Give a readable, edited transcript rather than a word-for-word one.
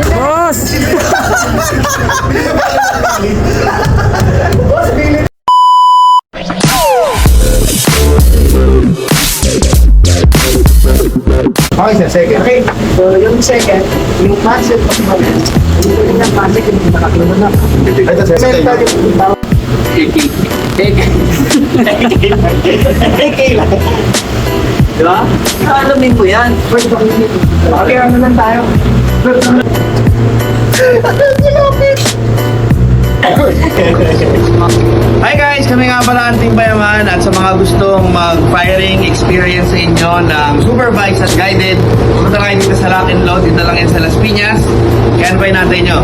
Boss! Okay, sir, second. Okay, so yung second, yung muscle of the yung muscle yung nakatulog na. Ito, sir. Mental yung tawag. AK lang. Diba? Alamin mo yan. First of all, okay, ano lang tayo? Hi guys! Kami nga pala ang Team Bayaman at sa mga gustong mag-firing experience sa inyo ng supervised at guided, punta kayo dito sa Lock and Load, dito lang yan sa Las Piñas. Kaya ano ba natin nyo?